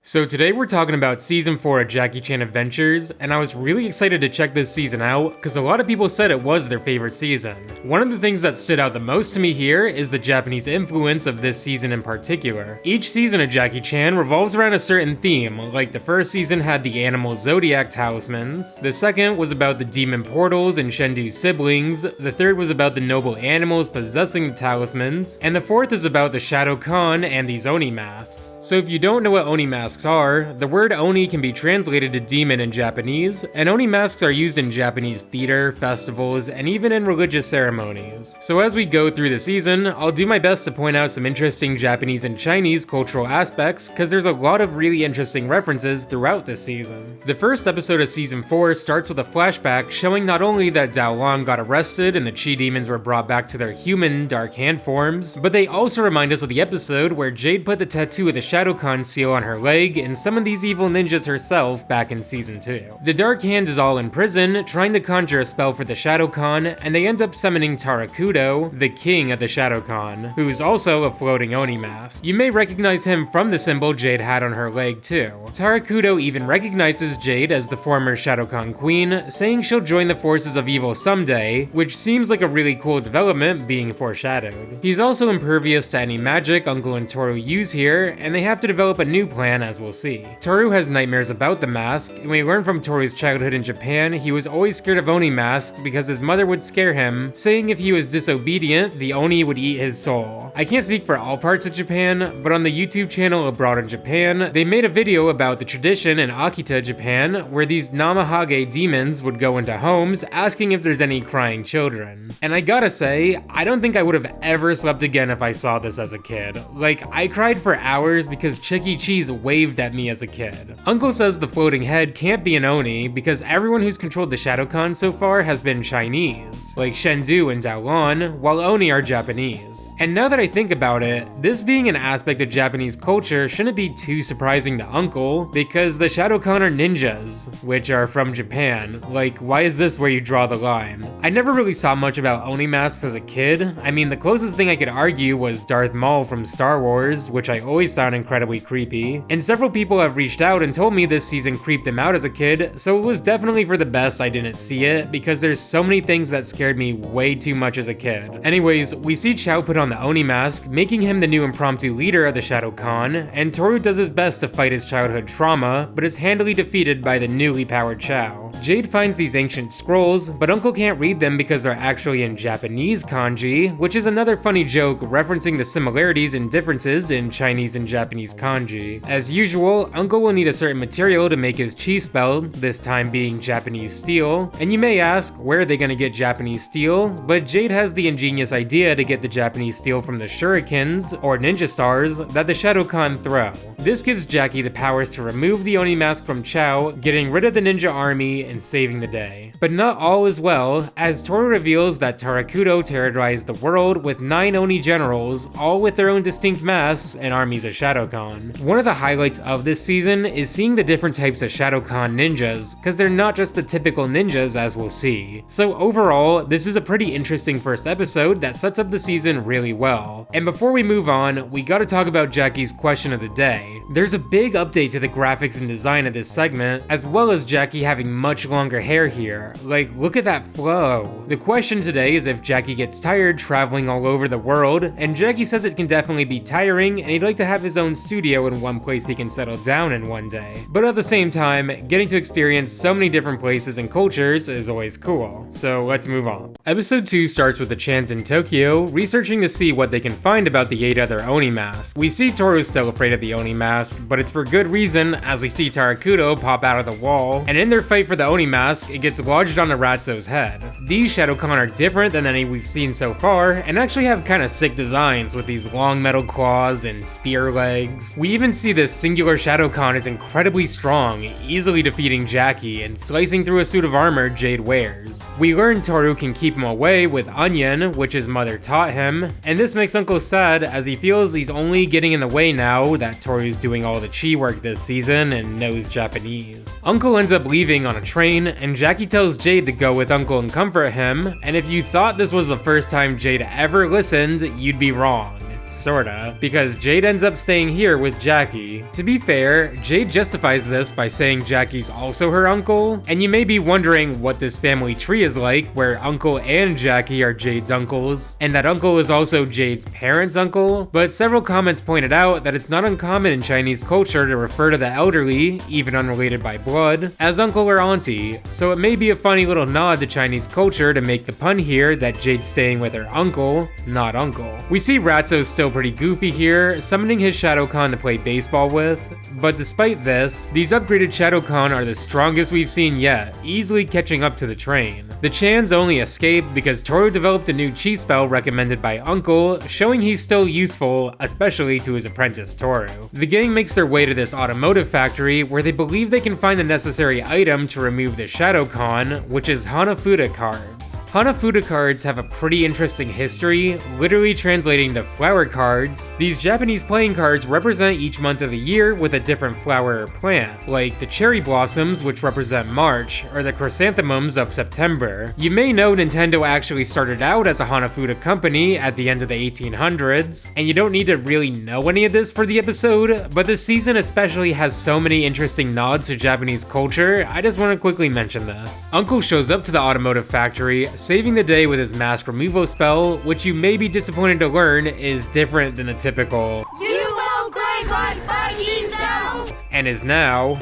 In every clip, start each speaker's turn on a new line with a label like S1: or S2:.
S1: So today we're talking about season 4 of Jackie Chan Adventures, and I was really excited to check this season out because a lot of people said it was their favorite season. One of the things that stood out the most to me here is the Japanese influence of this season in particular. Each season of Jackie Chan revolves around a certain theme, like the first season had the animal zodiac talismans, the second was about the demon portals and Shendu's siblings, the third was about the noble animals possessing the talismans, and the fourth is about the Shadowkhan and these Oni masks. So if you don't know what Oni masks are, the word Oni can be translated to demon in Japanese, and Oni masks are used in Japanese theater, festivals, and even in religious ceremonies. So as we go through the season, I'll do my best to point out some interesting Japanese and Chinese cultural aspects, because there's a lot of really interesting references throughout this season. The first episode of season 4 starts with a flashback showing not only that Dao Long got arrested and the Chi demons were brought back to their human dark hand forms, but they also remind us of the episode where Jade put the tattoo of the Shadowkhan seal on her leg and summoned these evil ninjas herself back in season 2. The Dark Hand is all in prison, trying to conjure a spell for the Shadowkhan, and they end up summoning Tarakudo, the king of the Shadowkhan, who's also a floating Oni mask. You may recognize him from the symbol Jade had on her leg too. Tarakudo even recognizes Jade as the former Shadowkhan queen, saying she'll join the forces of evil someday, which seems like a really cool development being foreshadowed. He's also impervious to any magic Uncle and Toru use here, and they have to develop a new plan, as we'll see. Toru has nightmares about the mask, and we learn from Toru's childhood in Japan he was always scared of Oni masks because his mother would scare him, saying if he was disobedient, the Oni would eat his soul. I can't speak for all parts of Japan, but on the YouTube channel Abroad in Japan, they made a video about the tradition in Akita, Japan, where these Namahage demons would go into homes asking if there's any crying children. And I gotta say, I don't think I would have ever slept again if I saw this as a kid. Like, I cried for hours because Chuck E. Cheese waved at me as a kid. Uncle says the floating head can't be an Oni because everyone who's controlled the Shadowkhan so far has been Chinese, like Shendu and Daolon, while Oni are Japanese. And now that I think about it, this being an aspect of Japanese culture shouldn't be too surprising to Uncle, because the Shadowkhan are ninjas, which are from Japan. Like, why is this where you draw the line? I never really saw much about Oni masks as a kid. I mean, the closest thing I could argue was Darth Maul from Star Wars, which I always found incredibly creepy, and several people have reached out and told me this season creeped them out as a kid, so it was definitely for the best I didn't see it, because there's so many things that scared me way too much as a kid. Anyways, we see Chow put on the Oni mask, making him the new impromptu leader of the Shadowkhan, and Toru does his best to fight his childhood trauma, but is handily defeated by the newly powered Chow. Jade finds these ancient scrolls, but Uncle can't read them because they're actually in Japanese kanji, which is another funny joke referencing the similarities and differences in Chinese and Japanese kanji. As usual, Uncle will need a certain material to make his chi spell, this time being Japanese steel, and you may ask, where are they gonna get Japanese steel? But Jade has the ingenious idea to get the Japanese steel from the shurikens, or ninja stars, that the Shadowkhan throw. This gives Jackie the powers to remove the Oni mask from Chow, getting rid of the ninja army and saving the day. But not all is well, as Toru reveals that Tarakudo terrorized the world with 9 Oni generals, all with their own distinct masks and armies of Shadowkhan. One of the highlights of this season is seeing the different types of Shadowkhan ninjas, because they're not just the typical ninjas as we'll see. So overall, this is a pretty interesting first episode that sets up the season really well. And before we move on, we gotta talk about Jackie's question of the day. There's a big update to the graphics and design of this segment, as well as Jackie having much longer hair here. Like, look at that flow. The question today is if Jackie gets tired traveling all over the world, and Jackie says it can definitely be tiring and he'd like to have his own studio in one place he can settle down in one day. But at the same time, getting to experience so many different places and cultures is always cool. So let's move on. Episode 2 starts with the Chans in Tokyo researching to see what they can find about the 8 other Oni masks. We see Toru still afraid of the Oni mask, but it's for good reason, as we see Tarakudo pop out of the wall, and in their fight for the Oni mask, it gets lodged onto Ratso's head. These Shadowkhan are different than any we've seen so far, and actually have kinda sick designs with these long metal claws and spear legs. We even see this singular Shadowkhan is incredibly strong, easily defeating Jackie and slicing through a suit of armor Jade wears. We learn Toru can keep him away with Onion, which his mother taught him, and this makes Uncle sad as he feels he's only getting in the way now that Toru's doing all the chi work this season and knows Japanese. Uncle ends up leaving on a train, and Jackie tells Jade to go with Uncle and comfort him, and if you thought this was the first time Jade ever listened, you'd be wrong. Sorta, because Jade ends up staying here with Jackie. To be fair, Jade justifies this by saying Jackie's also her uncle, and you may be wondering what this family tree is like, where Uncle and Jackie are Jade's uncles, and that uncle is also Jade's parents' uncle, but several comments pointed out that it's not uncommon in Chinese culture to refer to the elderly, even unrelated by blood, as uncle or auntie, so it may be a funny little nod to Chinese culture to make the pun here that Jade's staying with her uncle, not uncle. We see Ratso's still pretty goofy here, summoning his Shadowkhan to play baseball with, but despite this, these upgraded Shadowkhan are the strongest we've seen yet, easily catching up to the train. The Chans only escaped because Toru developed a new chi spell recommended by Uncle, showing he's still useful, especially to his apprentice Toru. The gang makes their way to this automotive factory where they believe they can find the necessary item to remove the Shadowkhan, which is Hanafuda cards. Hanafuda cards have a pretty interesting history, literally translating to flower cards. These Japanese playing cards represent each month of the year with a different flower or plant, like the cherry blossoms, which represent March, or the chrysanthemums of September. You may know Nintendo actually started out as a Hanafuda company at the end of the 1800s, and you don't need to really know any of this for the episode, but this season especially has so many interesting nods to Japanese culture, I just want to quickly mention this. Uncle shows up to the automotive factory, saving the day with his mask removal spell, which you may be disappointed to learn is different than the typical "You will great God fighting sound," and is now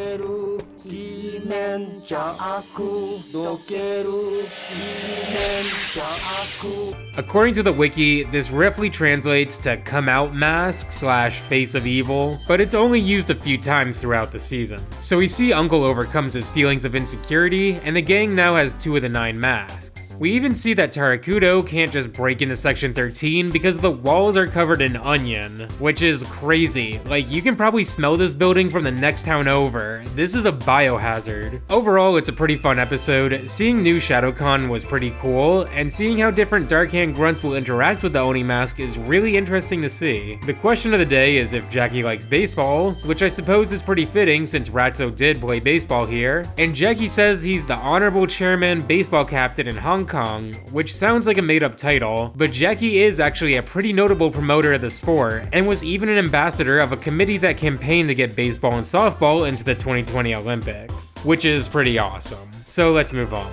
S1: according to the wiki, this roughly translates to "come out mask" / "face of evil," but it's only used a few times throughout the season. So we see Uncle overcomes his feelings of insecurity, and the gang now has 2 of the 9 masks. We even see that Tarakudo can't just break into Section 13 because the walls are covered in onion, which is crazy. Like, you can probably smell this building from the next town over. This is a biohazard. Overall, it's a pretty fun episode. Seeing new Shadowkhan was pretty cool, and seeing how different Darkhand grunts will interact with the Oni mask is really interesting to see. The question of the day is if Jackie likes baseball, which I suppose is pretty fitting since Ratso did play baseball here, and Jackie says he's the honorable chairman baseball captain in Hong Kong, which sounds like a made-up title, but Jackie is actually a pretty notable promoter of the sport, and was even an ambassador of a committee that campaigned to get baseball and softball into the 2020 Olympics, which is pretty awesome. So let's move on.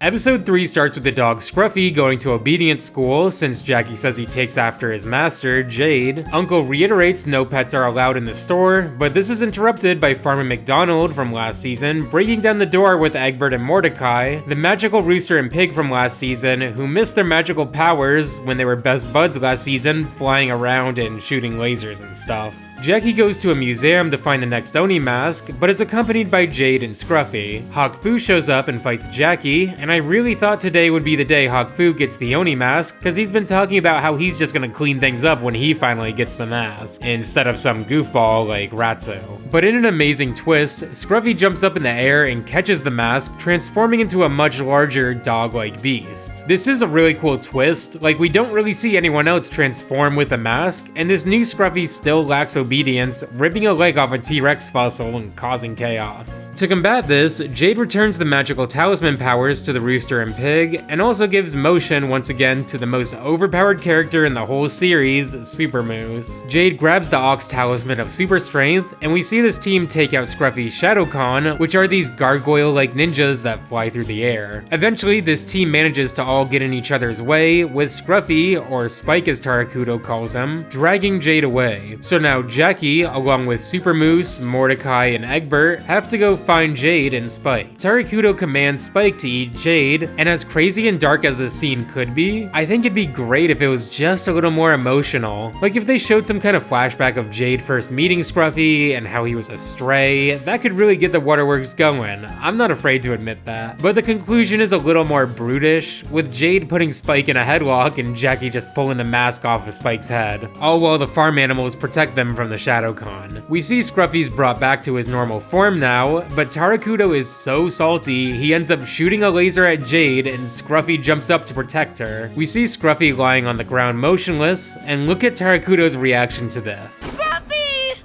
S1: Episode 3 starts with the dog Scruffy going to obedience school since Jackie says he takes after his master, Jade. Uncle reiterates no pets are allowed in the store, but this is interrupted by Farmer McDonald from last season breaking down the door with Egbert and Mordecai, the magical rooster and pig from last season who missed their magical powers when they were best buds last season, flying around and shooting lasers and stuff. Jackie goes to a museum to find the next Oni mask, but is accompanied by Jade and Scruffy. Hawk Fu shows up and fights Jackie, and I really thought today would be the day Hawk Fu gets the Oni mask, cause he's been talking about how he's just gonna clean things up when he finally gets the mask, instead of some goofball like Ratso. But in an amazing twist, Scruffy jumps up in the air and catches the mask, transforming into a much larger dog-like beast. This is a really cool twist, like we don't really see anyone else transform with a mask, and this new Scruffy still lacks obedience, ripping a leg off a T-Rex fossil and causing chaos. To combat this, Jade returns the magical talisman powers to the rooster and pig, and also gives motion once again to the most overpowered character in the whole series, Super Moose. Jade grabs the Ox Talisman of super strength, and we see this team take out Scruffy's Shadowkhan, which are these gargoyle-like ninjas that fly through the air. Eventually, this team manages to all get in each other's way, with Scruffy, or Spike as Tarakudo calls him, dragging Jade away. So now Jackie, along with Super Moose, Mordecai, and Egbert, have to go find Jade and Spike. Tarakudo commands Spike to eat Jade, and as crazy and dark as this scene could be, I think it'd be great if it was just a little more emotional. Like if they showed some kind of flashback of Jade first meeting Scruffy and how he was a stray, that could really get the waterworks going. I'm not afraid to admit that. But the conclusion is a little more brutish, with Jade putting Spike in a headlock and Jackie just pulling the mask off of Spike's head, all while the farm animals protect them from the Shadowkhan. We see Scruffy's brought back to his normal form now, but Tarakudo is so salty, he ends up shooting a laser at Jade and Scruffy jumps up to protect her. We see Scruffy lying on the ground motionless, and look at Tarakudo's reaction to this.
S2: Scruffy!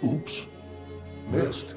S3: Oops. Missed.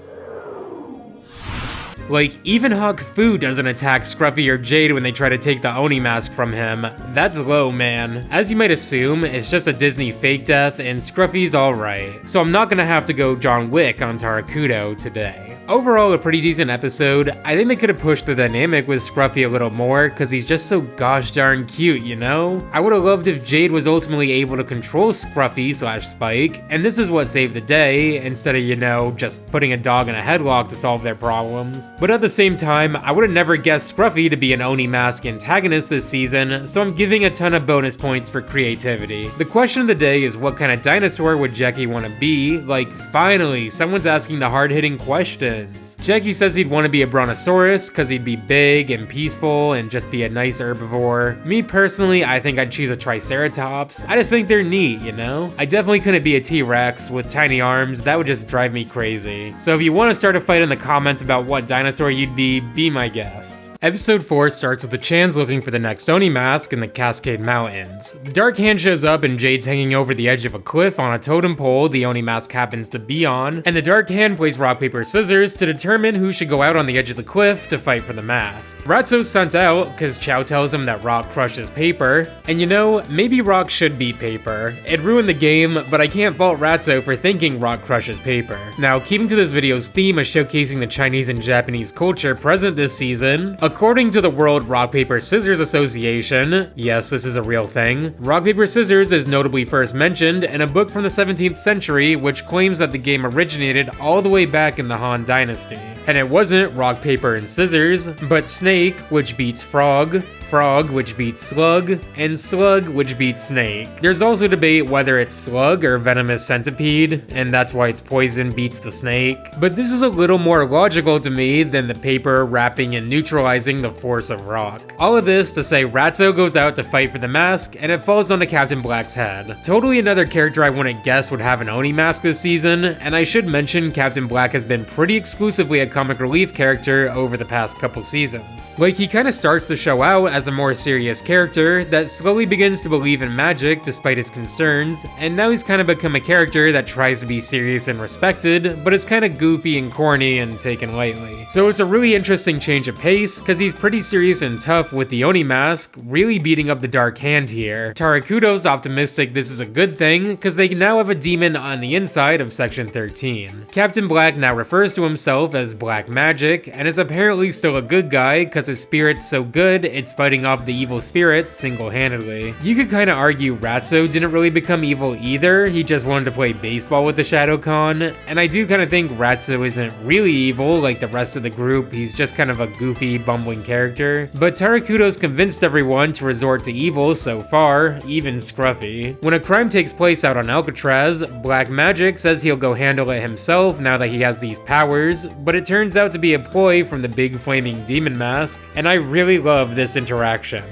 S1: Like, even Hawk Fu doesn't attack Scruffy or Jade when they try to take the Oni mask from him. That's low, man. As you might assume, it's just a Disney fake death, and Scruffy's alright. So I'm not gonna have to go John Wick on Tarakudo today. Overall, a pretty decent episode. I think they could have pushed the dynamic with Scruffy a little more, cause he's just so gosh darn cute, you know? I would've loved if Jade was ultimately able to control Scruffy / Spike, and this is what saved the day, instead of, you know, just putting a dog in a headlock to solve their problems. But at the same time, I would've never guessed Scruffy to be an Oni mask antagonist this season, so I'm giving a ton of bonus points for creativity. The question of the day is, what kind of dinosaur would Jackie want to be? Like, finally, someone's asking the hard-hitting questions. Jackie says he'd want to be a brontosaurus because he'd be big and peaceful and just be a nice herbivore. Me personally, I think I'd choose a triceratops. I just think they're neat, you know? I definitely couldn't be a T-Rex with tiny arms. That would just drive me crazy. So if you want to start a fight in the comments about what dinosaur you'd be my guest. Episode 4 starts with the Chans looking for the next Oni mask in the Cascade Mountains. The Dark Hand shows up and Jade's hanging over the edge of a cliff on a totem pole the Oni mask happens to be on, and the Dark Hand plays rock, paper, scissors to determine who should go out on the edge of the cliff to fight for the mask. Ratso's sent out because Chow tells him that rock crushes paper, and you know, maybe rock should be paper. It ruined the game, but I can't fault Ratso for thinking rock crushes paper. Now, keeping to this video's theme of showcasing the Chinese and Japanese culture present this season, according to the World Rock Paper Scissors Association, yes, this is a real thing, rock paper scissors is notably first mentioned in a book from the 17th century which claims that the game originated all the way back in the Han Dynasty. And it wasn't rock, paper, and scissors, but snake, which beats frog, frog, which beats slug, and slug, which beats snake. There's also debate whether it's slug or venomous centipede, and that's why its poison beats the snake. But this is a little more logical to me than the paper wrapping and neutralizing the force of rock. All of this to say Ratso goes out to fight for the mask, and it falls onto Captain Black's head. Totally another character I wouldn't guess would have an Oni mask this season, and I should mention Captain Black has been pretty exclusively a comic relief character over the past couple seasons. Like, he kinda starts the show out as a more serious character that slowly begins to believe in magic despite his concerns, and now he's kind of become a character that tries to be serious and respected, but is kind of goofy and corny and taken lightly. So it's a really interesting change of pace, cause he's pretty serious and tough with the Oni mask, really beating up the Dark Hand here. Tarakudo's optimistic this is a good thing, cause they now have a demon on the inside of Section 13. Captain Black now refers to himself as Black Magic, and is apparently still a good guy, cause his spirit's so good, it's fighting off the evil spirits single-handedly. You could kinda argue Ratso didn't really become evil either, he just wanted to play baseball with the Shadowkhan, and I do kinda think Ratso isn't really evil like the rest of the group, he's just kind of a goofy, bumbling character. But Tarakudo's convinced everyone to resort to evil so far, even Scruffy. When a crime takes place out on Alcatraz, Black Magic says he'll go handle it himself now that he has these powers, but it turns out to be a ploy from the big flaming demon mask, and I really love this interaction.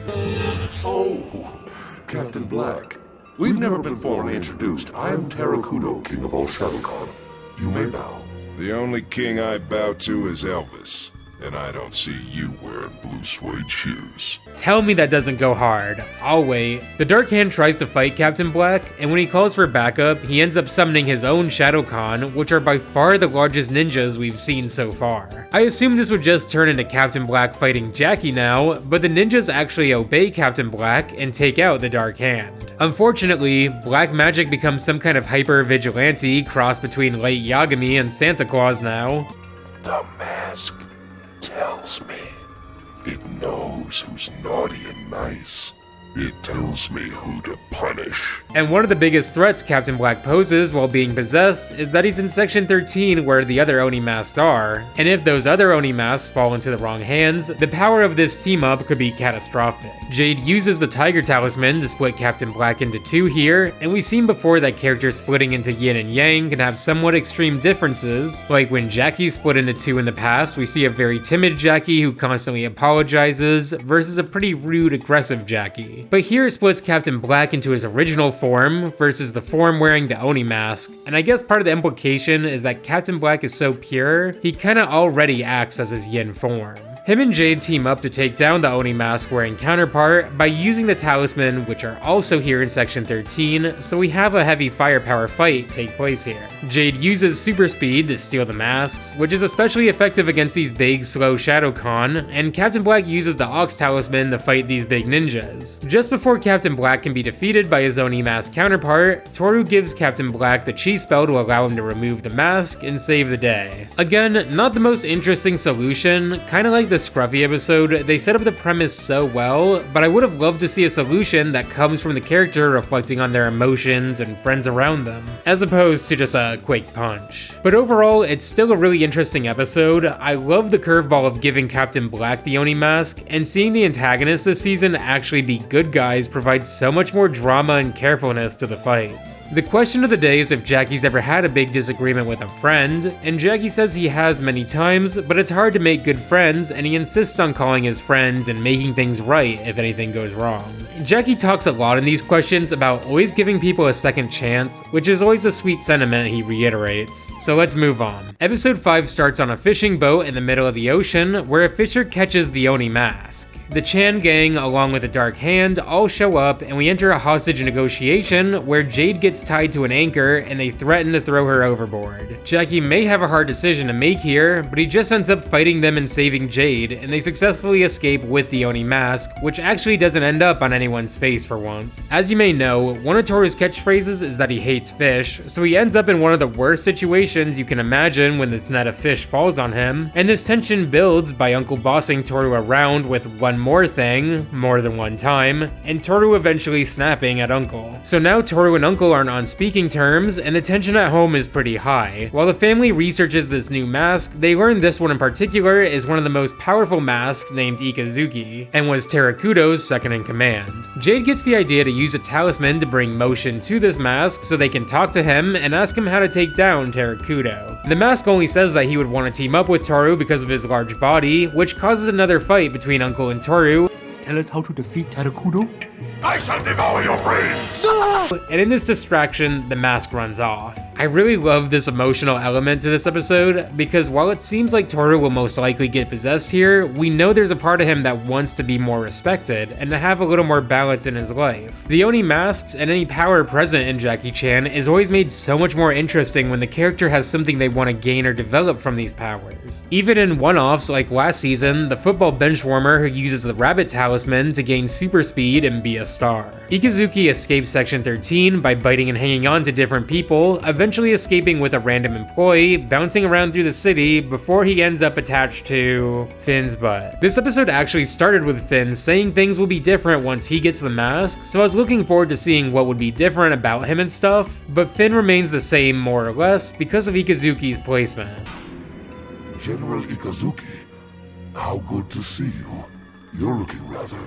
S2: Oh, Captain Black. We've never been formally introduced. I am Tarakudo, King of all Shadowkhan. You may bow.
S3: The only king I bow to is Elvis, and I don't see you wearing blue suede shoes.
S1: Tell me that doesn't go hard. I'll wait. The Dark Hand tries to fight Captain Black, and when he calls for backup, he ends up summoning his own Shadowkhan, which are by far the largest ninjas we've seen so far. I assumed this would just turn into Captain Black fighting Jackie now, but the ninjas actually obey Captain Black and take out the Dark Hand. Unfortunately, Black Magic becomes some kind of hyper-vigilante cross between Light Yagami and Santa Claus now.
S2: The mask tells me. It knows who's naughty and nice. It tells me who to punish.
S1: And one of the biggest threats Captain Black poses while being possessed is that he's in Section 13 where the other Oni masks are. And if those other Oni masks fall into the wrong hands, the power of this team-up could be catastrophic. Jade uses the Tiger Talisman to split Captain Black into two here, and we've seen before that characters splitting into yin and yang can have somewhat extreme differences. Like when Jackie split into two in the past, we see a very timid Jackie who constantly apologizes versus a pretty rude, aggressive Jackie. But here it splits Captain Black into his original form versus the form wearing the Oni mask, and I guess part of the implication is that Captain Black is so pure, he kinda already acts as his yin form. Him and Jade team up to take down the Oni mask wearing counterpart by using the talisman, which are also here in section 13, so we have a heavy firepower fight take place here. Jade uses super speed to steal the masks, which is especially effective against these big, slow Shadowkhan, and Captain Black uses the Ox talisman to fight these big ninjas. Just before Captain Black can be defeated by his Oni mask counterpart, Toru gives Captain Black the chi spell to allow him to remove the mask and save the day. Again, not the most interesting solution, kinda like the Scruffy episode, they set up the premise so well, but I would have loved to see a solution that comes from the character reflecting on their emotions and friends around them, as opposed to just a quick punch. But overall, it's still a really interesting episode. I love the curveball of giving Captain Black the Oni mask, and seeing the antagonists this season actually be good guys provides so much more drama and carefulness to the fights. The question of the day is if Jackie's ever had a big disagreement with a friend, and Jackie says he has many times, but it's hard to make good friends, and he insists on calling his friends and making things right if anything goes wrong. Jackie talks a lot in these questions about always giving people a second chance, which is always a sweet sentiment he reiterates. So let's move on. Episode 5 starts on a fishing boat in the middle of the ocean, where a fisher catches the Oni mask. The Chan gang, along with the Dark Hand, all show up, and we enter a hostage negotiation where Jade gets tied to an anchor and they threaten to throw her overboard. Jackie may have a hard decision to make here, but he just ends up fighting them and saving Jade, and they successfully escape with the Oni mask, which actually doesn't end up on anyone's face for once. As you may know, one of Toru's catchphrases is that he hates fish, so he ends up in one of the worst situations you can imagine when this net of fish falls on him, and this tension builds by Uncle bossing Toru around with one more thing, more than one time, and Toru eventually snapping at Uncle. So now Toru and Uncle aren't on speaking terms, and the tension at home is pretty high. While the family researches this new mask, they learn this one in particular is one of the most powerful masks named Ikazuki, and was Terakudo's second in command. Jade gets the idea to use a talisman to bring motion to this mask so they can talk to him and ask him how to take down Terakudo. The mask only says that he would want to team up with Toru because of his large body, which causes another fight between Uncle and Toru.
S4: Tell us how to defeat Terakudo?
S2: I shall devour your brains!
S1: And in this distraction, the mask runs off. I really love this emotional element to this episode, because while it seems like Toru will most likely get possessed here, we know there's a part of him that wants to be more respected, and to have a little more balance in his life. The Oni masks and any power present in Jackie Chan is always made so much more interesting when the character has something they want to gain or develop from these powers. Even in one-offs like last season, the football benchwarmer who uses the rabbit talisman to gain super speed and be a star. Ikazuki escapes section 13 by biting and hanging on to different people, eventually escaping with a random employee, bouncing around through the city before he ends up attached to Finn's butt. This episode actually started with Finn saying things will be different once he gets the mask, so I was looking forward to seeing what would be different about him and stuff, but Finn remains the same more or less because of Ikazuki's placement.
S2: General Ikazuki, how good to see you. You're looking rather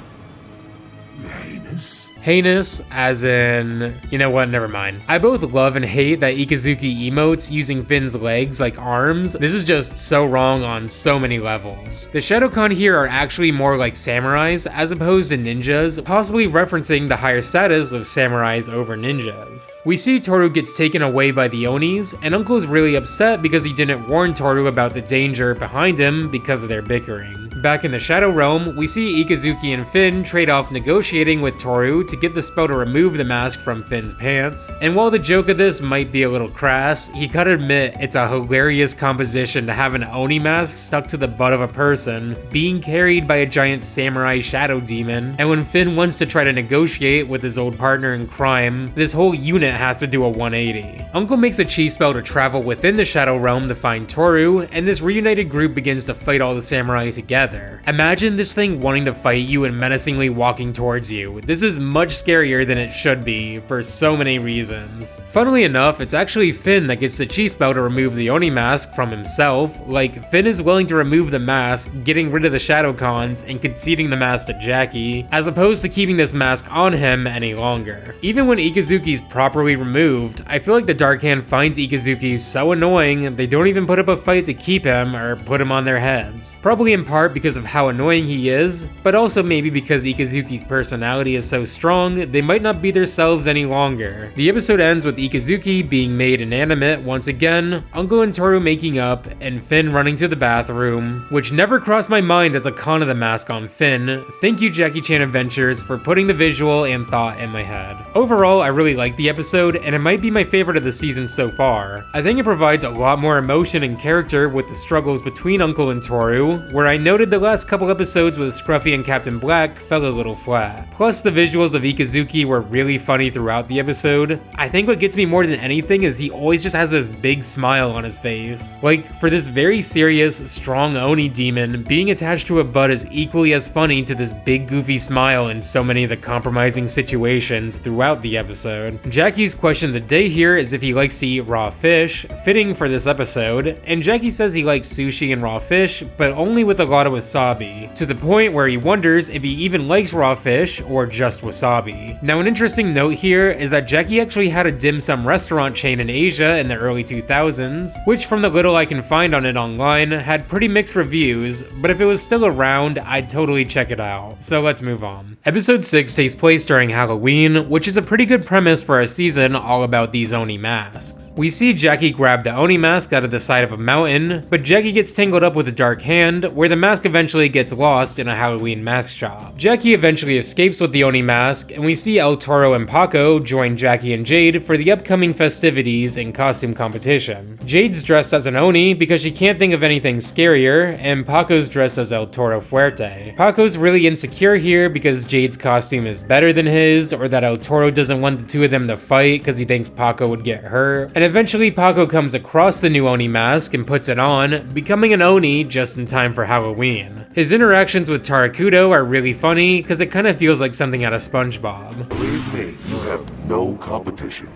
S2: heinous.
S1: Heinous, as in, you know what, never mind. I both love and hate that Ikazuki emotes using Finn's legs like arms. This is just so wrong on so many levels. The Shadowkhan here are actually more like samurais as opposed to ninjas, possibly referencing the higher status of samurais over ninjas. We see Toru gets taken away by the Onis, and Uncle's really upset because he didn't warn Toru about the danger behind him because of their bickering. Back in the Shadow Realm, we see Ikazuki and Finn trade off negotiating with Toru to get the spell to remove the mask from Finn's pants. And while the joke of this might be a little crass, you gotta admit it's a hilarious composition to have an Oni mask stuck to the butt of a person, being carried by a giant samurai shadow demon, and when Finn wants to try to negotiate with his old partner in crime, this whole unit has to do a 180. Uncle makes a chi spell to travel within the Shadow Realm to find Toru, and this reunited group begins to fight all the samurai together. Imagine this thing wanting to fight you and menacingly walking towards you. This is much scarier than it should be, for so many reasons. Funnily enough, it's actually Finn that gets the chi spell to remove the Oni mask from himself. Like, Finn is willing to remove the mask, getting rid of the Shadowkhans, and conceding the mask to Jackie, as opposed to keeping this mask on him any longer. Even when Ikazuki's properly removed, I feel like the Dark Hand finds Ikazuki so annoying, they don't even put up a fight to keep him or put him on their heads. Probably in part because of how annoying he is, but also maybe because Ikazuki's personality is so strong, they might not be themselves any longer. The episode ends with Ikazuki being made inanimate once again, Uncle and Toru making up, and Finn running to the bathroom, which never crossed my mind as a con of the mask on Finn. Thank you Jackie Chan Adventures for putting the visual and thought in my head. Overall, I really liked the episode, and it might be my favorite of the season so far. I think it provides a lot more emotion and character with the struggles between Uncle and Toru, where I noted the last couple episodes with Scruffy and Captain Black fell a little flat. Plus, the visuals of Ikazuki were really funny throughout the episode. I think what gets me more than anything is he always just has this big smile on his face. Like, for this very serious, strong Oni demon, being attached to a bud is equally as funny to this big goofy smile in so many of the compromising situations throughout the episode. Jackie's question of the day here is if he likes to eat raw fish, fitting for this episode, and Jackie says he likes sushi and raw fish, but only with a lot of wasabi, to the point where he wonders if he even likes raw fish or just wasabi. Now, an interesting note here is that Jackie actually had a dim sum restaurant chain in Asia in the early 2000s, which from the little I can find on it online had pretty mixed reviews, but if it was still around, I'd totally check it out. So let's move on. Episode 6 takes place during Halloween, which is a pretty good premise for a season all about these Oni masks. We see Jackie grab the Oni mask out of the side of a mountain, but Jackie gets tangled up with a dark hand, where the mask eventually gets lost in a Halloween mask shop. Jackie eventually escapes with the Oni mask, and we see El Toro and Paco join Jackie and Jade for the upcoming festivities and costume competition. Jade's dressed as an Oni because she can't think of anything scarier, and Paco's dressed as El Toro Fuerte. Paco's really insecure here because Jade's costume is better than his, or that El Toro doesn't want the two of them to fight because he thinks Paco would get hurt. And eventually Paco comes across the new Oni mask and puts it on, becoming an Oni just in time for Halloween. His interactions with Tarakudo are really funny because it kind of feels like something out of SpongeBob.
S2: Believe me, you have no competition.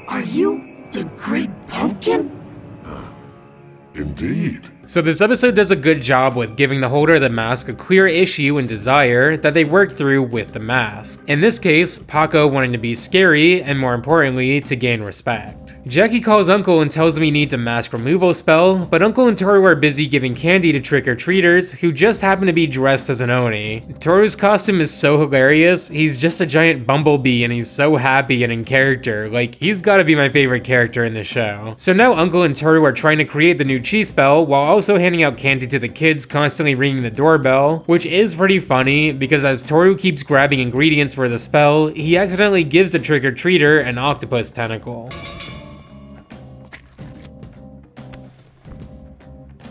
S5: Are you the Great Pumpkin?
S2: Indeed.
S1: So this episode does a good job with giving the holder of the mask a clear issue and desire that they work through with the mask. In this case, Paco wanting to be scary, and more importantly, to gain respect. Jackie calls Uncle and tells him he needs a mask removal spell, but Uncle and Toru are busy giving candy to trick-or-treaters who just happen to be dressed as an Oni. Toru's costume is so hilarious, he's just a giant bumblebee and he's so happy and in character, like he's gotta be my favorite character in the show. So now Uncle and Toru are trying to create the new chi spell while also handing out candy to the kids, constantly ringing the doorbell, which is pretty funny because as Toru keeps grabbing ingredients for the spell, he accidentally gives the trick-or-treater an octopus tentacle.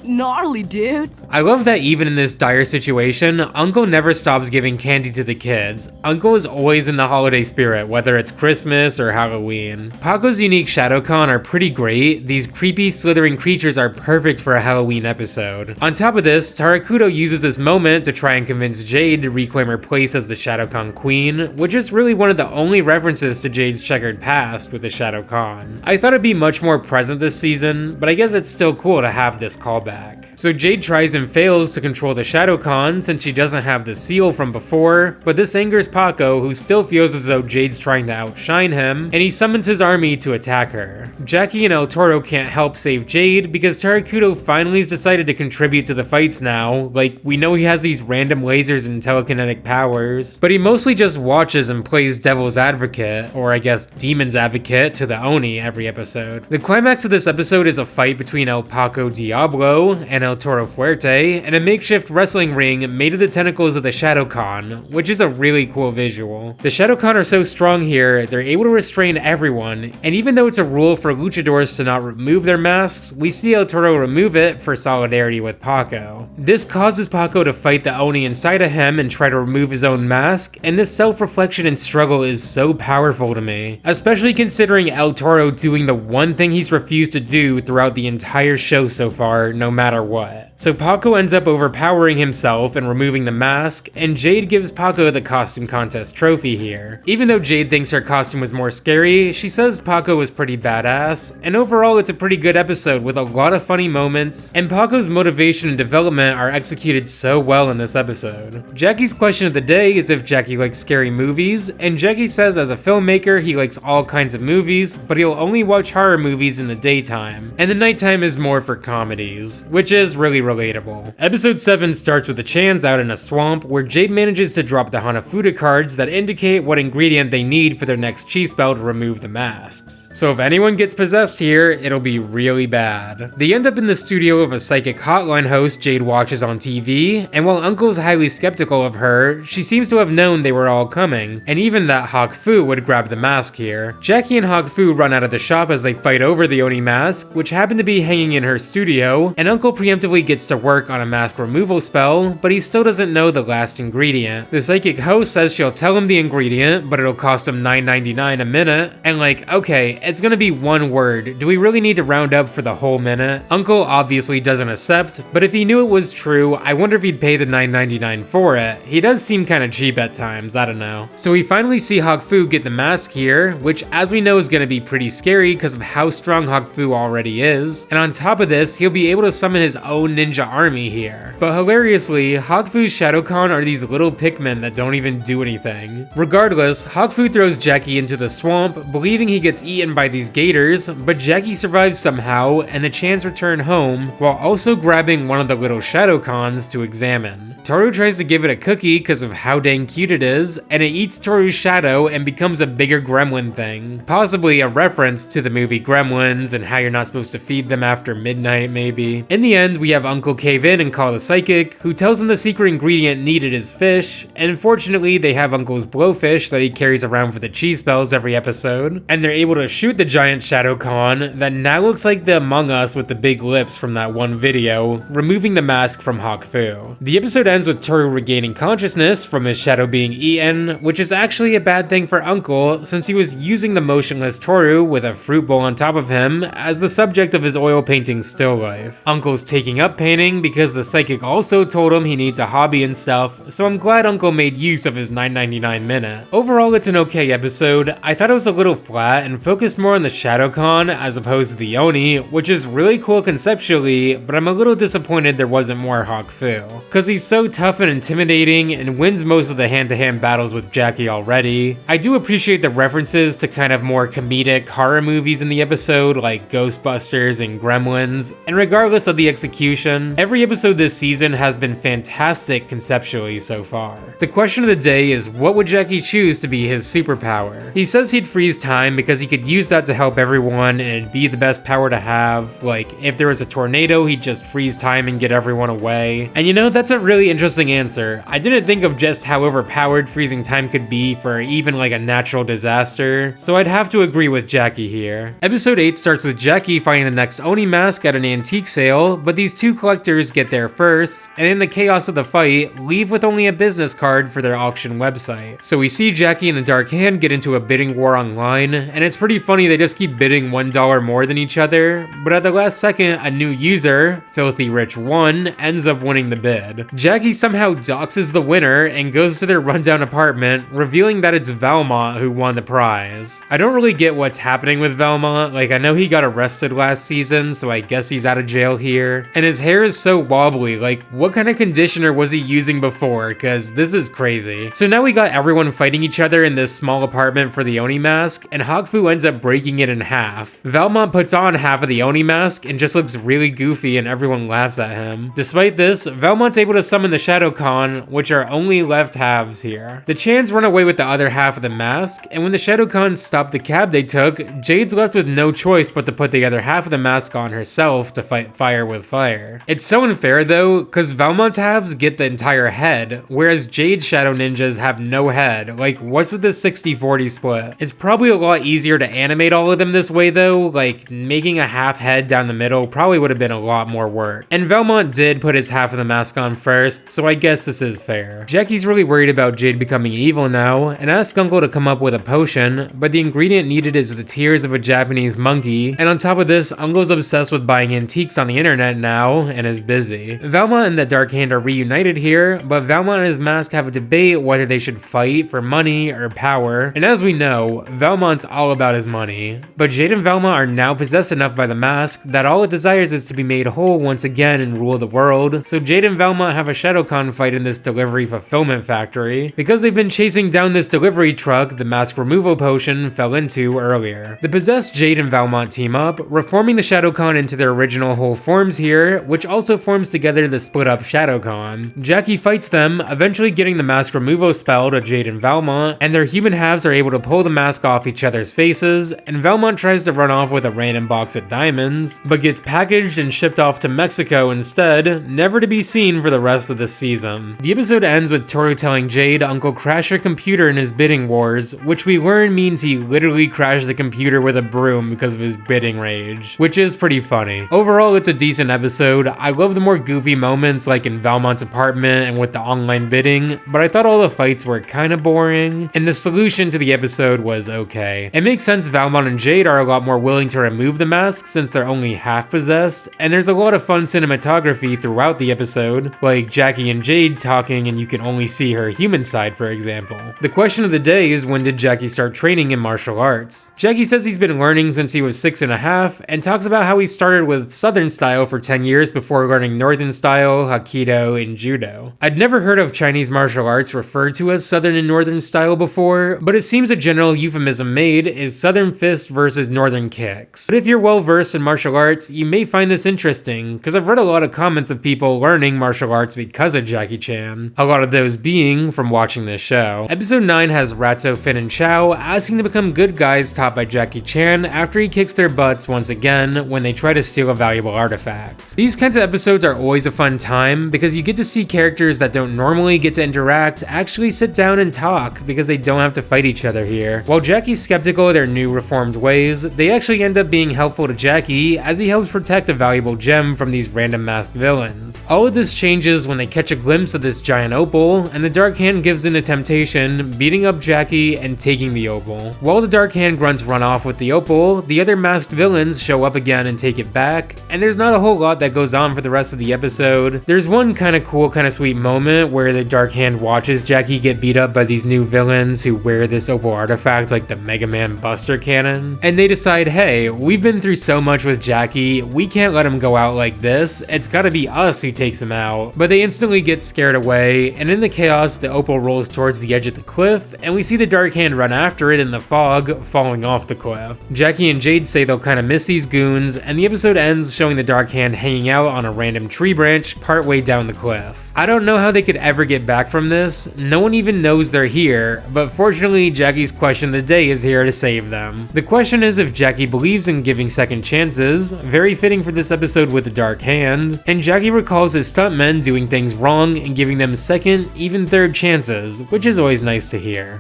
S5: Gnarly, dude.
S1: I love that even in this dire situation, Uncle never stops giving candy to the kids. Uncle is always in the holiday spirit, whether it's Christmas or Halloween. Paco's unique Shadowkhan are pretty great. These creepy, slithering creatures are perfect for a Halloween episode. On top of this, Tarakudo uses this moment to try and convince Jade to reclaim her place as the Shadowkhan queen, which is really one of the only references to Jade's checkered past with the Shadowkhan. I thought it'd be much more present this season, but I guess it's still cool to have this callback. So Jade tries and fails to control the Shadowkhan since she doesn't have the seal from before, but this angers Paco, who still feels as though Jade's trying to outshine him, and he summons his army to attack her. Jackie and El Toro can't help save Jade because Tarakudo finally has decided to contribute to the fights now. Like, we know he has these random lasers and telekinetic powers, but he mostly just watches and plays devil's advocate, or I guess demon's advocate, to the Oni every episode. The climax of this episode is a fight between El Paco Diablo and El Toro Fuerte in a makeshift wrestling ring made of the tentacles of the Shadowkhan, which is a really cool visual. The Shadowkhan are so strong here, they're able to restrain everyone, and even though it's a rule for luchadors to not remove their masks, we see El Toro remove it for solidarity with Paco. This causes Paco to fight the Oni inside of him and try to remove his own mask, and this self-reflection and struggle is so powerful to me, especially considering El Toro doing the one thing he's refused to do throughout the entire show so far, no matter what. So Paco ends up overpowering himself and removing the mask, and Jade gives Paco the costume contest trophy here. Even though Jade thinks her costume was more scary, she says Paco was pretty badass, and overall it's a pretty good episode with a lot of funny moments, and Paco's motivation and development are executed so well in this episode. Jackie's question of the day is if Jackie likes scary movies, and Jackie says as a filmmaker he likes all kinds of movies, but he'll only watch horror movies in the daytime, and the nighttime is more for comedies. face, which is really relatable. Episode 7 starts with the Chans out in a swamp where Jade manages to drop the Hanafuda cards that indicate what ingredient they need for their next chi spell to remove the masks. So if anyone gets possessed here, it'll be really bad. They end up in the studio of a psychic hotline host Jade watches on TV, and while Uncle's highly skeptical of her, she seems to have known they were all coming, and even that Hawk Fu would grab the mask here. Jackie and Hawk Fu run out of the shop as they fight over the Oni mask, which happened to be hanging in her studio, and Uncle preemptively gets to work on a mask removal spell, but he still doesn't know the last ingredient. The psychic host says she'll tell him the ingredient, but it'll cost him $9.99 a minute, and like, okay, it's gonna be one word. Do we really need to round up for the whole minute? Uncle obviously doesn't accept, but if he knew it was true, I wonder if he'd pay the $9.99 for it. He does seem kinda cheap at times, I don't know. So we finally see Hawk Fu get the mask here, which as we know is gonna be pretty scary because of how strong Hawk Fu already is. And on top of this, he'll be able to summon his own ninja army here. But hilariously, Hawk Fu's Shadowkhan are these little Pikmin that don't even do anything. Regardless, Hawk Fu throws Jackie into the swamp, believing he gets eaten by these gators, but Jackie survives somehow, and the Chans return home, while also grabbing one of the little Shadowkhans to examine. Toru tries to give it a cookie because of how dang cute it is, and it eats Toru's shadow and becomes a bigger gremlin thing. Possibly a reference to the movie Gremlins and how you're not supposed to feed them after midnight, maybe. In the end, we have Uncle cave in and call the psychic, who tells him the secret ingredient needed is fish, and unfortunately they have Uncle's blowfish that he carries around for the chi spells every episode, and they're able to shoot the giant Shadowkhan that now looks like the Among Us with the big lips from that one video, removing the mask from Hawk Fu. The episode ends with Toru regaining consciousness from his shadow being eaten, which is actually a bad thing for Uncle since he was using the motionless Toru with a fruit bowl on top of him as the subject of his oil painting still life. Uncle's taking up painting because the psychic also told him he needs a hobby and stuff, so I'm glad Uncle made use of his $9.99 minute. Overall, it's an okay episode. I thought it was a little flat and focused more on the Shadowkhan as opposed to the Oni, which is really cool conceptually, but I'm a little disappointed there wasn't more Hawk Fu. Cause he's so tough and intimidating and wins most of the hand-to-hand battles with Jackie already. I do appreciate the references to kind of more comedic horror movies in the episode like Ghostbusters and Gremlins, and regardless of the execution, every episode this season has been fantastic conceptually so far. The question of the day is, what would Jackie choose to be his superpower? He says he'd freeze time because he could use that to help everyone and it'd be the best power to have. Like, if there was a tornado, he'd just freeze time and get everyone away. And you know, that's a really interesting answer. I didn't think of just how overpowered freezing time could be for even like a natural disaster, so I'd have to agree with Jackie here. Episode 8 starts with Jackie finding the next Oni mask at an antique sale, but these two collectors get there first, and in the chaos of the fight, leave with only a business card for their auction website. So we see Jackie and the Dark Hand get into a bidding war online, and it's pretty funny they just keep bidding $1 more than each other, but at the last second, a new user, Filthy Rich 1, ends up winning the bid. Jackie somehow doxes the winner and goes to their rundown apartment, revealing that it's Valmont who won the prize. I don't really get what's happening with Valmont, like I know he got arrested last season, so I guess he's out of jail here, and his hair is so wobbly, like what kind of conditioner was he using before, cause this is crazy. So now we got everyone fighting each other in this small apartment for the Oni mask, and Hawk Fu ends up breaking it in half. Valmont puts on half of the Oni mask and just looks really goofy and everyone laughs at him. Despite this, Valmont's able to summon the Shadowkhan, which are only left halves here. The Chans run away with the other half of the mask, and when the Shadowkhan stop the cab they took, Jade's left with no choice but to put the other half of the mask on herself to fight fire with fire. It's so unfair though, cause Valmont's halves get the entire head, whereas Jade's Shadow Ninjas have no head. Like, what's with this 60-40 split? It's probably a lot easier to animate all of them this way though, like making a half head down the middle probably would have been a lot more work. And Valmont did put his half of the mask on first, so I guess this is fair. Jackie's really worried about Jade becoming evil now, and asks Uncle to come up with a potion, but the ingredient needed is the tears of a Japanese monkey, and on top of this, Uncle's obsessed with buying antiques on the internet now, and is busy. Valmont and the Dark Hand are reunited here, but Valmont and his mask have a debate whether they should fight for money or power, and as we know, Valmont's all about his money. But Jade and Valmont are now possessed enough by the mask that all it desires is to be made whole once again and rule the world, so Jade and Valmont have a Shadowkhan fight in this delivery fulfillment factory, because they've been chasing down this delivery truck the mask removal potion fell into earlier. The possessed Jade and Valmont team up, reforming the Shadowkhan into their original whole forms here, which also forms together the split up Shadowkhan. Jackie fights them, eventually getting the mask removal spell to Jade and Valmont, and their human halves are able to pull the mask off each other's faces, and Valmont tries to run off with a random box of diamonds, but gets packaged and shipped off to Mexico instead, never to be seen for the rest of the season. The episode ends with Toru telling Jade Uncle crashed her computer in his bidding wars, which we learn means he literally crashed the computer with a broom because of his bidding rage, which is pretty funny. Overall, it's a decent episode. I love the more goofy moments like in Valmont's apartment and with the online bidding, but I thought all the fights were kinda boring, and the solution to the episode was okay. It makes sense Valmont and Jade are a lot more willing to remove the mask since they're only half possessed, and there's a lot of fun cinematography throughout the episode, like Jackie and Jade talking and you can only see her human side, for example. The question of the day is, when did Jackie start training in martial arts? Jackie says he's been learning since he was 6.5 and talks about how he started with Southern style for 10 years before learning Northern style, Hapkido, and Judo. I'd never heard of Chinese martial arts referred to as Southern and Northern style before, but it seems a general euphemism made is Southern fist versus Northern kicks. But if you're well versed in martial arts, you may find this interesting, because I've read a lot of comments of people learning martial arts because of Jackie Chan, a lot of those being from watching this show. Episode 9 has Ratso, Finn, and Chow asking to become good guys taught by Jackie Chan after he kicks their butts once again when they try to steal a valuable artifact. These kinds of episodes are always a fun time because you get to see characters that don't normally get to interact actually sit down and talk because they don't have to fight each other here. While Jackie's skeptical of their new reformed ways, they actually end up being helpful to Jackie as he helps protect a valuable gem from these random masked villains. All of this changes when they catch a glimpse of this giant opal, and the Dark Hand gives in to temptation, beating up Jackie and taking the opal. While the Dark Hand grunts run off with the opal, the other masked villains show up again and take it back, and there's not a whole lot that goes on for the rest of the episode. There's one kinda cool, kinda sweet moment where the Dark Hand watches Jackie get beat up by these new villains who wear this opal artifact like the Mega Man Buster Cannon, and they decide, hey, we've been through so much with Jackie, we can't let him go out like this, it's gotta be us who takes him out. But they instantly get scared away, and in the chaos, the opal rolls towards the edge of the cliff, and we see the Dark Hand run after it in the fog, falling off the cliff. Jackie and Jade say they'll kinda miss these goons, and the episode ends showing the Dark Hand hanging out on a random tree branch partway down the cliff. I don't know how they could ever get back from this, no one even knows they're here, but fortunately Jackie's question of the day is here to save them. The question is if Jackie believes in giving second chances, very fitting for this episode with the Dark Hand, and Jackie recalls his stuntmen doing things wrong and giving them second, even third chances, which is always nice to hear.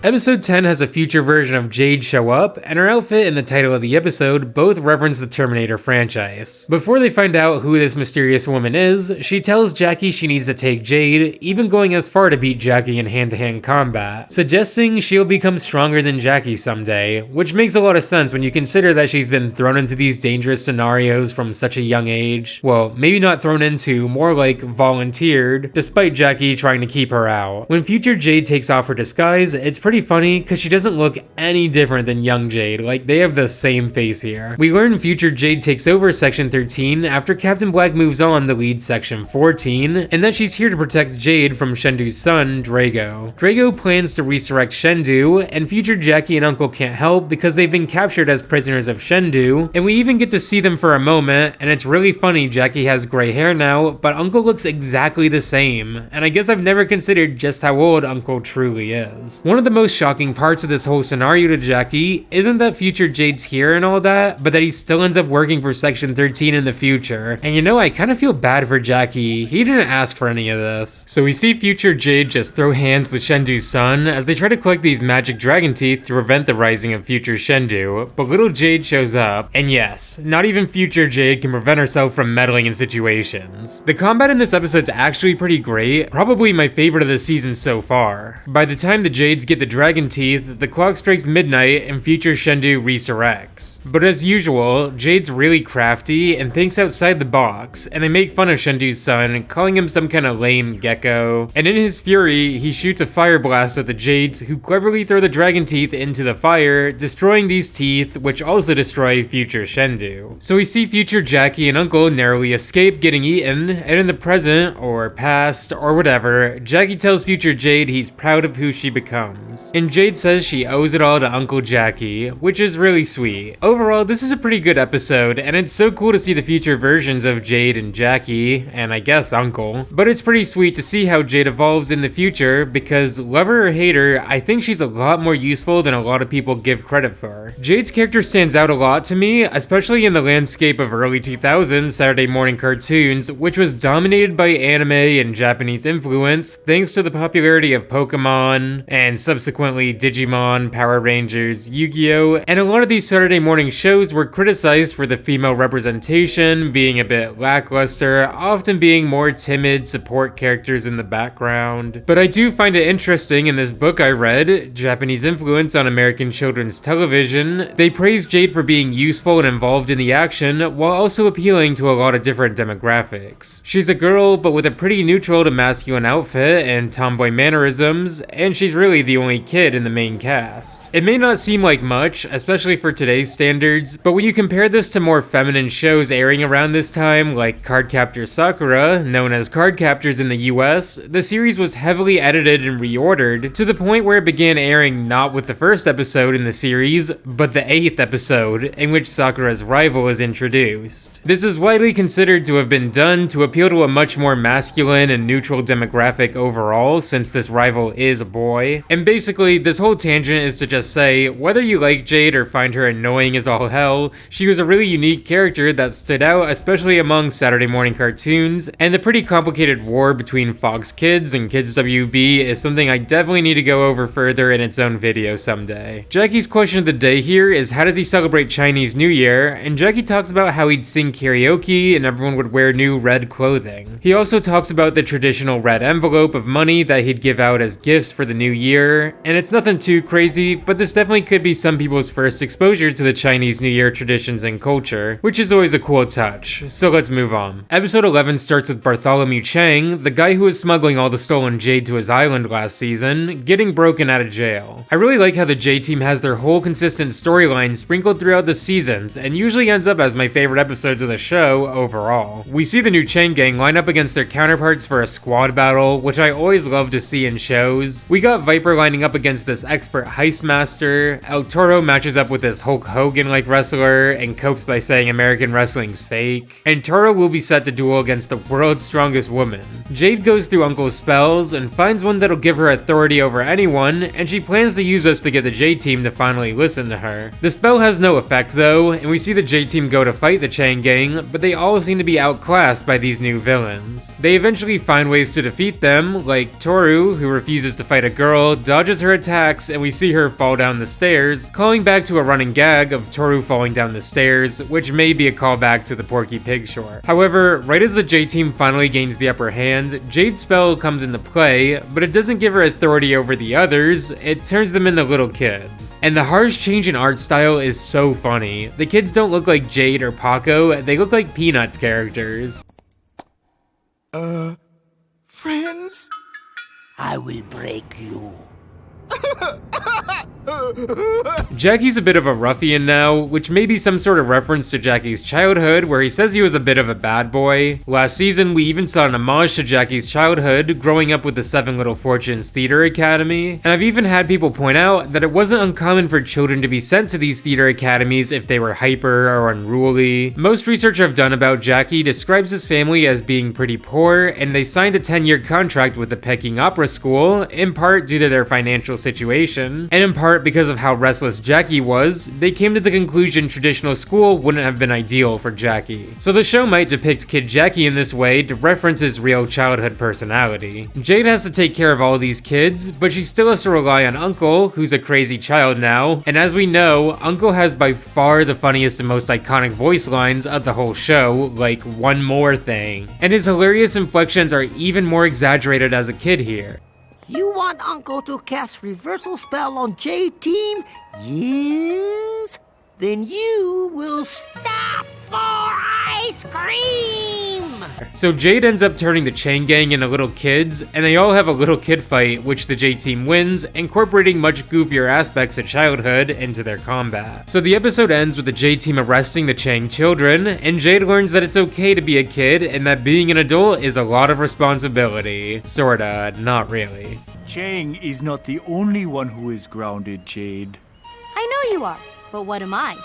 S1: Episode 10 has a future version of Jade show up, and her outfit and the title of the episode both reference the Terminator franchise. Before they find out who this mysterious woman is, she tells Jackie she needs to take Jade, even going as far to beat Jackie in hand-to-hand combat, suggesting she'll become stronger than Jackie someday, which makes a lot of sense when you consider that she's been thrown into these dangerous scenarios from such a young age. Well, maybe not thrown into, more like volunteered, despite Jackie trying to keep her out. When future Jade takes off her disguise, it's pretty funny because she doesn't look any different than young Jade, like they have the same face here. We learn future Jade takes over Section 13 after Captain Black moves on to lead Section 14, and that she's here to protect Jade from Shendu's son, Drago. Drago plans to resurrect Shendu, and future Jackie and Uncle can't help because they've been captured as prisoners of Shendu, and we even get to see them for a moment, and it's really funny Jackie has gray hair now, but Uncle looks exactly the same, and I guess I've never considered just how old Uncle truly is. One of the most shocking parts of this whole scenario to Jackie isn't that future Jade's here and all that, but that he still ends up working for Section 13 in the future. And you know, I kind of feel bad for Jackie. He didn't ask for any of this. So we see future Jade just throw hands with Shendu's son as they try to collect these magic dragon teeth to prevent the rising of future Shendu, but little Jade shows up, and yes, not even future Jade can prevent herself from meddling in situations. The combat in this episode's actually pretty great, probably my favorite of the season so far. By the time the Jades get the dragon teeth, the clock strikes midnight and future Shendu resurrects. But as usual, Jade's really crafty and thinks outside the box, and they make fun of Shendu's son, calling him some kind of lame gecko. And in his fury, he shoots a fire blast at the Jades, who cleverly throw the dragon teeth into the fire, destroying these teeth, which also destroy future Shendu. So we see future Jackie and Uncle narrowly escape getting eaten, and in the present, or past, or whatever, Jackie tells future Jade he's proud of who she becomes. And Jade says she owes it all to Uncle Jackie, which is really sweet. Overall, this is a pretty good episode, and it's so cool to see the future versions of Jade and Jackie, and I guess Uncle. But it's pretty sweet to see how Jade evolves in the future, because love her or hate her, I think she's a lot more useful than a lot of people give credit for. Jade's character stands out a lot to me, especially in the landscape of early 2000s Saturday morning cartoons, which was dominated by anime and Japanese influence thanks to the popularity of Pokemon, and subsequently Digimon, Power Rangers, Yu-Gi-Oh! And a lot of these Saturday morning shows were criticized for the female representation being a bit lackluster, often being more timid support characters in the background. But I do find it interesting in this book I read, Japanese Influence on American Children's Television, they praise Jade for being useful and involved in the action, while also appealing to a lot of different demographics. She's a girl, but with a pretty neutral to masculine outfit and tomboy mannerisms, and she's really the only kid in the main cast. It may not seem like much, especially for today's standards, but when you compare this to more feminine shows airing around this time, like Cardcaptor Sakura, known as Cardcaptors in the US, the series was heavily edited and reordered, to the point where it began airing not with the first episode in the series, but the 8th episode, in which Sakura's rival is introduced. This is widely considered to have been done to appeal to a much more masculine and neutral demographic overall, since this rival is a boy. And basically, this whole tangent is to just say, whether you like Jade or find her annoying as all hell, she was a really unique character that stood out, especially among Saturday morning cartoons, and the pretty complicated war between Fox Kids and Kids WB is something I definitely need to go over further in its own video someday. Jackie's question of the day here is, how does he celebrate Chinese New Year? And Jackie talks about how he'd sing karaoke and everyone would wear new red clothing. He also talks about the traditional red envelope of money that he'd give out as gifts for the new year, and it's nothing too crazy, but this definitely could be some people's first exposure to the Chinese New Year traditions and culture, which is always a cool touch. So let's move on. Episode 11 starts with Bartholomew Chang, the guy who was smuggling all the stolen jade to his island last season, getting broken out of jail. I really like how the J team has their whole consistent storyline sprinkled throughout the seasons, and usually ends up as my favorite episodes of the show overall. We see the new Chang gang line up against their counterparts for a squad battle, which I always love to see in shows. We got Viper lining up against this expert heist master, El Toro matches up with this Hulk Hogan-like wrestler, and copes by saying American wrestling's fake, and Toro will be set to duel against the world's strongest woman. Jade goes through Uncle's spells, and finds one that'll give her authority over anyone, and she plans to use us to get the J-Team to finally listen to her. The spell has no effect though, and we see the J-Team go to fight the Chang gang, but they all seem to be outclassed by these new villains. They eventually find ways to defeat them, like Toru, who refuses to fight a girl, dodges her attacks, and we see her fall down the stairs, calling back to a running gag of Toru falling down the stairs, which may be a callback to the Porky Pig short. However, right as the J-Team finally gains the upper hand, Jade's spell comes into play, but it doesn't give her authority over the others, it turns them into little kids. And the harsh change in art style is so funny. The kids don't look like Jade or Paco, they look like Peanuts characters.
S5: Friends?
S6: I will break you.
S1: Jackie's a bit of a ruffian now, which may be some sort of reference to Jackie's childhood, where he says he was a bit of a bad boy. Last season, we even saw an homage to Jackie's childhood, growing up with the Seven Little Fortunes Theater Academy, and I've even had people point out that it wasn't uncommon for children to be sent to these theater academies if they were hyper or unruly. Most research I've done about Jackie describes his family as being pretty poor, and they signed a 10-year contract with the Peking Opera School, in part due to their financial situation, and in part because of how restless Jackie was, they came to the conclusion traditional school wouldn't have been ideal for Jackie. So the show might depict Kid Jackie in this way to reference his real childhood personality. Jade has to take care of all these kids, but she still has to rely on Uncle, who's a crazy child now, and as we know, Uncle has by far the funniest and most iconic voice lines of the whole show, like "one more thing," and his hilarious inflections are even more exaggerated as a kid here.
S6: You want Uncle to cast reversal spell on J-Team? Yes? Then you will stop for ice cream!
S1: So Jade ends up turning the Chain Gang into little kids, and they all have a little kid fight, which the J-Team wins, incorporating much goofier aspects of childhood into their combat. So the episode ends with the J-Team arresting the Chang children, and Jade learns that it's okay to be a kid, and that being an adult is a lot of responsibility. Sorta, not really.
S4: Chang is not the only one who is grounded, Jade.
S7: I know you are, but what am I?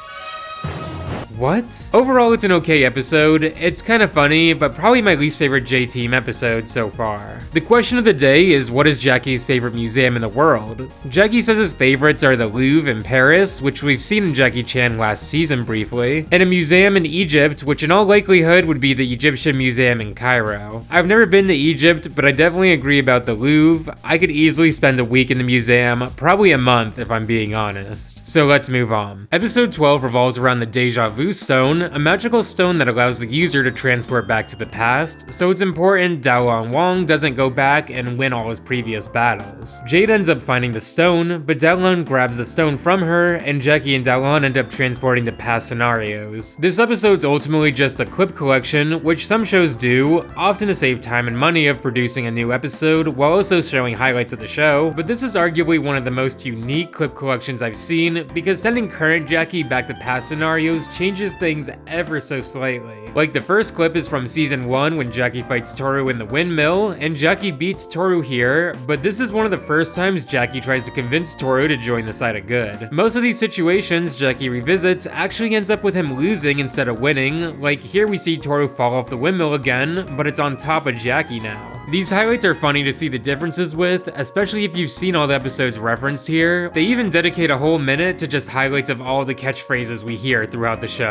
S1: What? Overall, it's an okay episode. It's kind of funny, but probably my least favorite J-Team episode so far. The question of the day is, what is Jackie's favorite museum in the world? Jackie says his favorites are the Louvre in Paris, which we've seen in Jackie Chan last season briefly, and a museum in Egypt, which in all likelihood would be the Egyptian Museum in Cairo. I've never been to Egypt, but I definitely agree about the Louvre. I could easily spend a week in the museum, probably a month if I'm being honest. So let's move on. Episode 12 revolves around the Deja Vu stone, a magical stone that allows the user to transport back to the past, so it's important Daolon Wong doesn't go back and win all his previous battles. Jade ends up finding the stone, but Daolon grabs the stone from her, and Jackie and Daolon end up transporting to past scenarios. This episode's ultimately just a clip collection, which some shows do, often to save time and money of producing a new episode, while also showing highlights of the show, but this is arguably one of the most unique clip collections I've seen, because sending current Jackie back to past scenarios changes things ever so slightly. Like the first clip is from season 1 when Jackie fights Toru in the windmill, and Jackie beats Toru here, but this is one of the first times Jackie tries to convince Toru to join the side of good. Most of these situations Jackie revisits actually ends up with him losing instead of winning, like here we see Toru fall off the windmill again, but it's on top of Jackie now. These highlights are funny to see the differences with, especially if you've seen all the episodes referenced here. They even dedicate a whole minute to just highlights of all the catchphrases we hear throughout the show.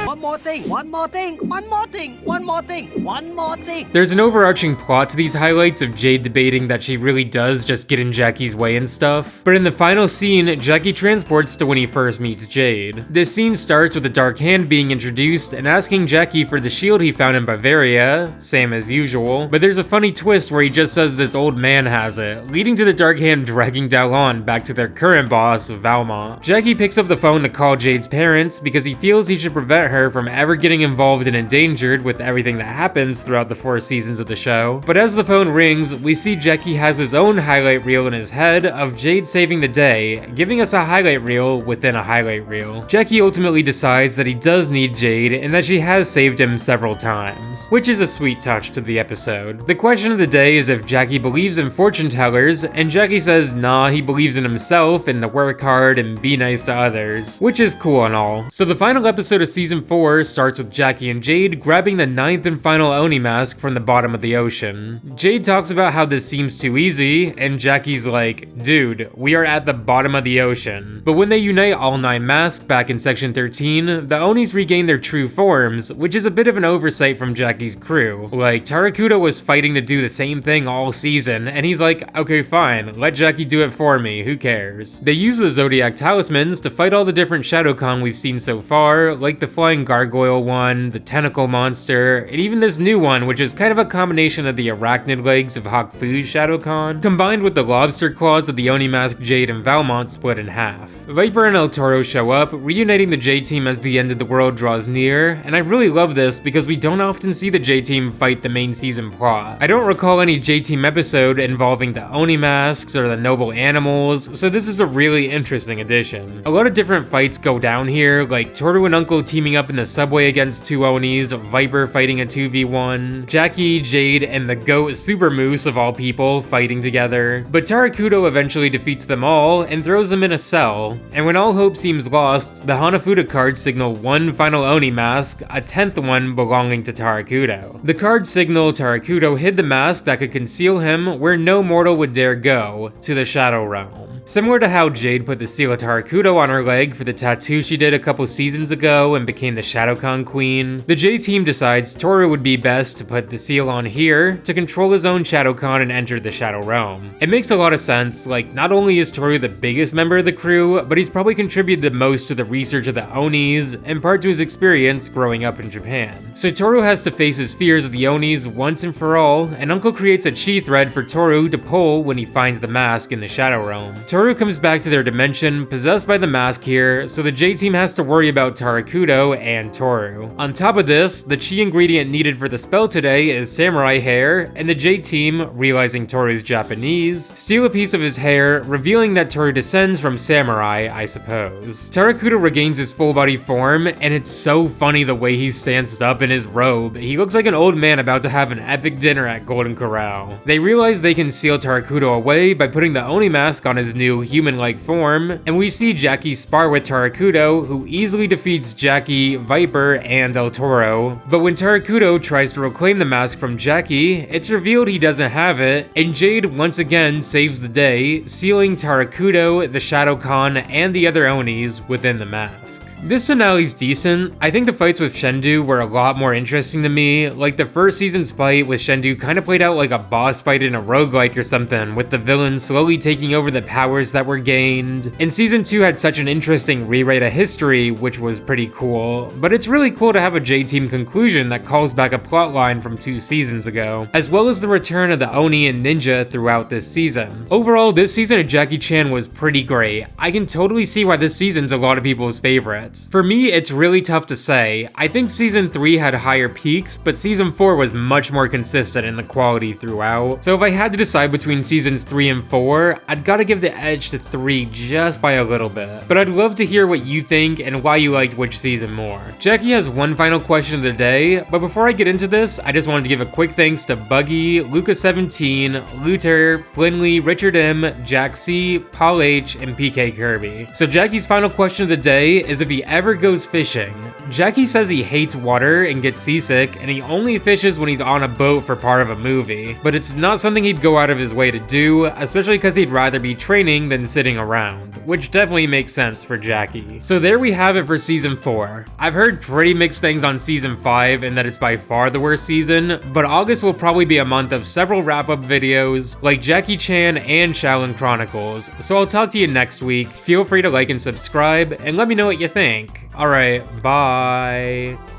S6: One more thing, one more thing, one more thing, one more thing, one more thing.
S1: There's an overarching plot to these highlights of Jade debating that she really does just get in Jackie's way and stuff. But in the final scene, Jackie transports to when he first meets Jade. This scene starts with the Dark Hand being introduced and asking Jackie for the shield he found in Bavaria, same as usual, but there's a funny twist where he just says this old man has it, leading to the Dark Hand dragging Daolon back to their current boss, Valmont. Jackie picks up the phone to call Jade's parents because he feels he should prevent her from ever getting involved and endangered with everything that happens throughout the 4 seasons of the show. But as the phone rings, we see Jackie has his own highlight reel in his head of Jade saving the day, giving us a highlight reel within a highlight reel. Jackie ultimately decides that he does need Jade and that she has saved him several times, which is a sweet touch to the episode. The question of the day is if Jackie believes in fortune tellers, and Jackie says nah, he believes in himself and to work hard and be nice to others, which is cool and all. So the final episode of season 4 starts with Jackie and Jade grabbing the 9th and final Oni mask from the bottom of the ocean. Jade talks about how this seems too easy, and Jackie's like, dude, we are at the bottom of the ocean. But when they unite all 9 masks back in section 13, the Onis regain their true forms, which is a bit of an oversight from Jackie's crew. Like, Tarakudo was fighting to do the same thing all season, and he's like, okay fine, let Jackie do it for me, who cares? They use the Zodiac talismans to fight all the different Shadowkhan we've seen so far, like the flying gargoyle one, the tentacle monster, and even this new one, which is kind of a combination of the arachnid legs of Hakufu's Shadowkhan, combined with the lobster claws of the Oni mask Jade and Valmont split in half. Viper and El Toro show up, reuniting the J-Team as the end of the world draws near, and I really love this because we don't often see the J-Team fight the main season plot. I don't recall any J-Team episode involving the Oni masks or the noble animals, so this is a really interesting addition. A lot of different fights go down here, like Toru and Uncle teaming up in the subway against 2 Onis, Viper fighting a 2v1, Jackie, Jade, and the GOAT Super Moose of all people fighting together. But Tarakudo eventually defeats them all and throws them in a cell, and when all hope seems lost, the Hanafuda cards signal one final Oni mask, a 10th one belonging to Tarakudo. The cards signal Tarakudo hid the mask that could conceal him where no mortal would dare go, to the Shadow Realm. Similar to how Jade put the seal of Tarakudo on her leg for the tattoo she did a couple couple seasons ago and became the Shadowkhan queen, the J-Team decides Toru would be best to put the seal on here to control his own Shadowkhan and enter the Shadow Realm. It makes a lot of sense, like not only is Toru the biggest member of the crew, but he's probably contributed the most to the research of the Onis, in part to his experience growing up in Japan. So Toru has to face his fears of the Onis once and for all, and Uncle creates a chi thread for Toru to pull when he finds the mask in the Shadow Realm. Toru comes back to their dimension, possessed by the mask here, so the J-Team has to worry about Tarakudo and Toru. On top of this, the chi ingredient needed for the spell today is samurai hair, and the J-Team, realizing Toru's Japanese, steal a piece of his hair, revealing that Toru descends from samurai, I suppose. Tarakudo regains his full body form, and it's so funny the way he stands up in his robe. He looks like an old man about to have an epic dinner at Golden Corral. They realize they can seal Tarakudo away by putting the Oni mask on his new human-like form, and we see Jackie spar with Tarakudo, who easily defeats Jackie, Viper, and El Toro. But when Tarakudo tries to reclaim the mask from Jackie, it's revealed he doesn't have it, and Jade once again saves the day, sealing Tarakudo, the Shadowkhan, and the other Onis within the mask. This finale's decent. I think the fights with Shendu were a lot more interesting to me. Like the first season's fight with Shendu kind of played out like a boss fight in a roguelike or something, with the villain slowly taking over the powers that were gained. And season 2 had such an interesting rewrite of history, which was pretty cool. But it's really cool to have a J-Team conclusion that calls back a plotline from 2 seasons ago, as well as the return of the Oni and Ninja throughout this season. Overall, this season of Jackie Chan was pretty great. I can totally see why this season's a lot of people's favorite. For me, it's really tough to say. I think season 3 had higher peaks, but season 4 was much more consistent in the quality throughout. So if I had to decide between seasons 3 and 4, I'd gotta give the edge to 3 just by a little bit. But I'd love to hear what you think and why you liked which season more. Jackie has one final question of the day, but before I get into this, I just wanted to give a quick thanks to Buggy, Luca17, Luther, Flinley, Richard M, Jack C, Paul H, and PK Kirby. So Jackie's final question of the day is if he ever goes fishing. Jackie says he hates water and gets seasick, and he only fishes when he's on a boat for part of a movie. But it's not something he'd go out of his way to do, especially because he'd rather be training than sitting around, which definitely makes sense for Jackie. So there we have it for season 4. I've heard pretty mixed things on season 5 and that it's by far the worst season, but August will probably be a month of several wrap-up videos like Jackie Chan and Shaolin Chronicles, so I'll talk to you next week. Feel free to like and subscribe, and let me know what you think. Alright, bye.